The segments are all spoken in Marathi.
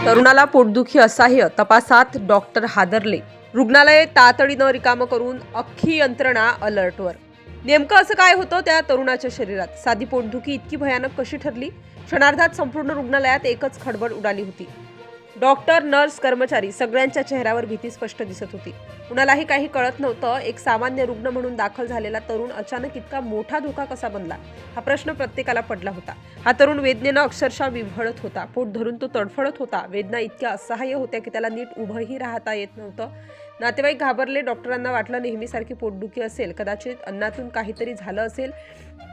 तरुणाला पोटदुखी असह्य, तपासात डॉक्टर हादरले. रुग्णालय तातडीनं रिकामं करून अख्खी यंत्रणा अलर्टवर. नेमकं असं काय होतं त्या तरुणाच्या शरीरात? साधी पोटदुखी इतकी भयानक कशी ठरली? क्षणार्धात संपूर्ण रुग्णालयात एकच खळबळ उडाली होती. डॉक्टर, नर्स, कर्मचारी सगळ्यांच्या चेहऱ्यावर भीती स्पष्ट दिसत होती. कुणालाही काही कळत नव्हतं. एक सामान्य रुग्ण म्हणून दाखल झालेला तरुण अचानक इतका मोठा धोका कसा बनला, हा प्रश्न प्रत्येकाला पडला होता. हा तरुण वेदनेनं अक्षरशः विव्हळत होता. पोट धरून तो तडफडत होता. वेदना इतक्या असह्य होत्या की त्याला नीट उभंही राहता येत नव्हतं. नातेवाईक घाबरले. डॉक्टरांना वाटलं नेहमीसारखी पोटदुखी असेल, कदाचित अन्नातून काहीतरी झालं असेल.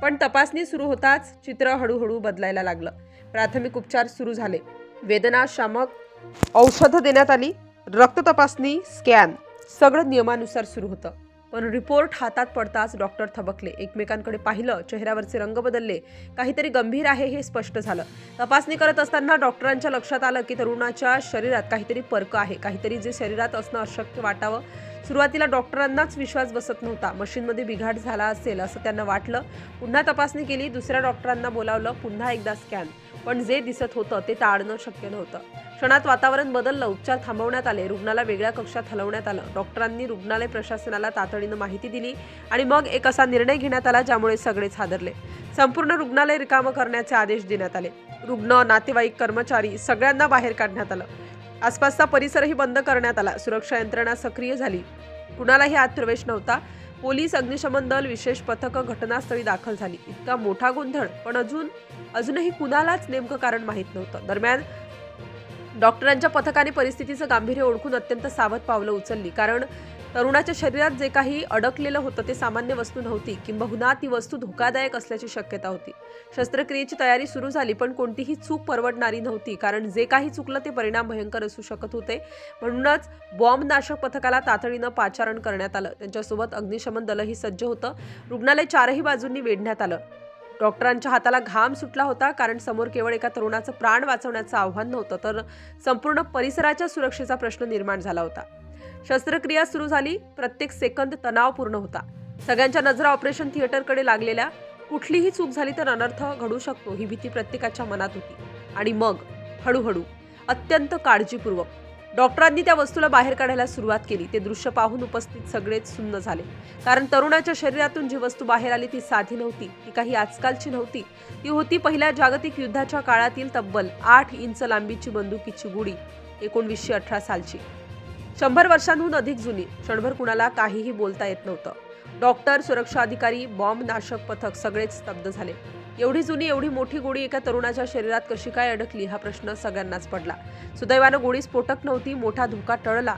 पण तपासणी सुरू होताच चित्र हळूहळू बदलायला लागलं. प्राथमिक उपचार सुरू झाले. वेदनाशामक औषधं देण्यात आली. रक्त तपासणी, स्कॅन, सगळं नियमानुसार सुरू होतं. पण रिपोर्ट हातात पडताच डॉक्टर थबकले. एकमेकांकडे पाहिलं. चेहऱ्यावरचे रंग बदलले. काहीतरी गंभीर आहे हे स्पष्ट झालं. तपासणी करत असताना डॉक्टरांच्या लक्षात आलं की तरुणाच्या शरीरात काहीतरी परक आहे, काहीतरी जे शरीरात असणं अशक्य वाटावं. सुरुवातीला डॉक्टरांनाच विश्वास बसत नव्हता. मशीनमध्ये बिघाड झाला असेल असं त्यांना वाटलं. पुन्हा तपासणी केली. दुसऱ्या डॉक्टरांना बोलावलं. पुन्हा एकदा स्कॅन. पण जे दिसत होतं ते टाळणं शक्य नव्हतं. क्षणात वातावरण बदललं. उपचार थांबवण्यात आले. रुग्णाला वेगळ्या कक्षात हलवण्यात आलं. डॉक्टरांनी रुग्णालय प्रशासनाला तातडीनं माहिती दिली आणि मग एक असा निर्णय घेण्यात आला ज्यामुळे सगळेच हादरले. संपूर्ण रुग्णालय रिकामं करण्याचे आदेश देण्यात आले. रुग्ण, नातेवाईक, कर्मचारी सगळ्यांना बाहेर काढण्यात आलं. आसपासचा परिसरही बंद करण्यात आला. सुरक्षा यंत्रणा सक्रिय झाली. कुणालाही आत प्रवेश नव्हता. पोलीस, अग्निशमन दल, विशेष पथकं घटनास्थळी दाखल झाली. इतका मोठा गोंधळ, पण अजूनही कुणालाच नेमकं कारण माहीत नव्हतं. दरम्यान डॉक्टरांच्या पथकाने परिस्थितीचं गांभीर्य ओळखून अत्यंत सावध पावलं उचलली. कारण तरुणाच्या शरीरात जे काही अडकलेलं होतं ते सामान्य वस्तू नव्हती. किंबहुना ती वस्तू धोकादायक असल्याची शक्यता होती. शस्त्रक्रियेची तयारी सुरू झाली. पण कोणतीही चूक परवडणारी नव्हती. कारण जे काही चुकलं ते परिणाम भयंकर असू शकत होते. म्हणूनच बॉम्बनाशक पथकाला तातडीनं पाचारण करण्यात आलं. त्यांच्यासोबत अग्निशमन दलही सज्ज होतं. रुग्णालय चारही बाजूंनी वेढण्यात आलं. डॉक्टरांच्या हाताला घाम सुटला होता. कारण समोर केवळ एका तरुणाचं प्राण वाचवण्याचं आव्हान नव्हतं, तर संपूर्ण परिसराच्या सुरक्षेचा प्रश्न निर्माण झाला होता. शस्त्रक्रिया सुरू झाली. प्रत्येक सेकंद तणावपूर्ण होता. सगळ्यांच्या नजरा ऑपरेशन थिएटरकडे लागलेल्या. कुठलीही चूक झाली तर अनर्थ घडू शकतो ही भीती प्रत्येकाच्या मनात होती. आणि मग हळूहळू अत्यंत काळजीपूर्वक डॉक्टरांनी त्या वस्तूला बाहेर काढायला सुरुवात केली. ते दृश्य पाहून उपस्थित सगळेच सुन्न झाले. कारण तरुणाच्या शरीरातून जी वस्तू बाहेर आली ती साधी नव्हती. ती काही आजकालची नव्हती. ती होती पहिल्या जागतिक युद्धाच्या काळातील तब्बल 8 इंच लांबीची बंदुकीची गोळी. 1918 सालची. 100 वर्षांहून अधिक जुनी. क्षणभर कुणाला काहीही बोलता येत नव्हतं. डॉक्टर, सुरक्षा अधिकारी, बॉम्ब नाशक पथक सगळेच स्तब्ध झाले. एवढी जुनी, एवढी मोठी गोळी एका तरुणाच्या शरीरात कशी काय अडकली हा प्रश्न सगळ्यांनाच पडला. सुदैवानं गोळी स्फोटक नव्हती. मोठा धोका टळला.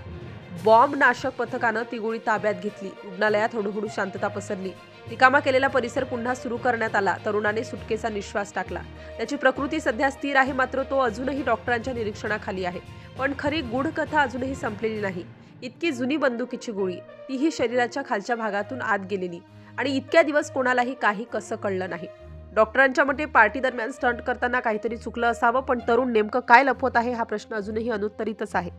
बॉम्ब नाशक पथकानं ती गोळी ताब्यात घेतली. रुग्णालयात हळूहळू शांतता पसरली. रिकामा केलेला परिसर पुन्हा सुरू करण्यात आला. तरुणाने सुटकेचा निश्वास टाकला. त्याची प्रकृती सध्या स्थिर आहे. मात्र तो अजूनही डॉक्टरांच्या निरीक्षणाखाली आहे. पण खरी गूढ कथा अजूनही संपलेली नाही. इतकी जुनी बंदुकीची गोळी, तीही शरीराच्या खालच्या भागातून आत गेलेली. आणि इतक्या दिवस कोणालाही काही कसं कळलं नाही. डॉक्टरांच्या मते पार्टी दरम्यान स्टंट करताना काहीतरी चुकलं असावं. पण तरुण नेमकं काय लपवत आहे हा प्रश्न अजूनही अनुत्तरितच आहे.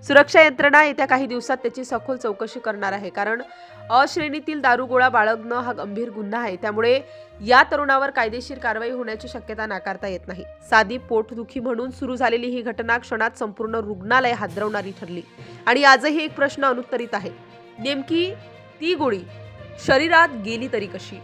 सुरक्षा यंत्रणा येत्या काही दिवसात त्याची सखोल चौकशी करणार आहे. कारण अ श्रेणीतील दारुगोळा बाळगणं हा गंभीर गुन्हा आहे. त्यामुळे या तरुणावर कायदेशीर कारवाई होण्याची शक्यता नाकारता येत नाही. साधी पोटदुखी म्हणून सुरू झालेली ही घटना क्षणात संपूर्ण रुग्णालय हादरवणारी ठरली. आणि आजही एक प्रश्न अनुत्तरित आहे. नेमकी ती गोळी शरीरात गेली तरी कशी?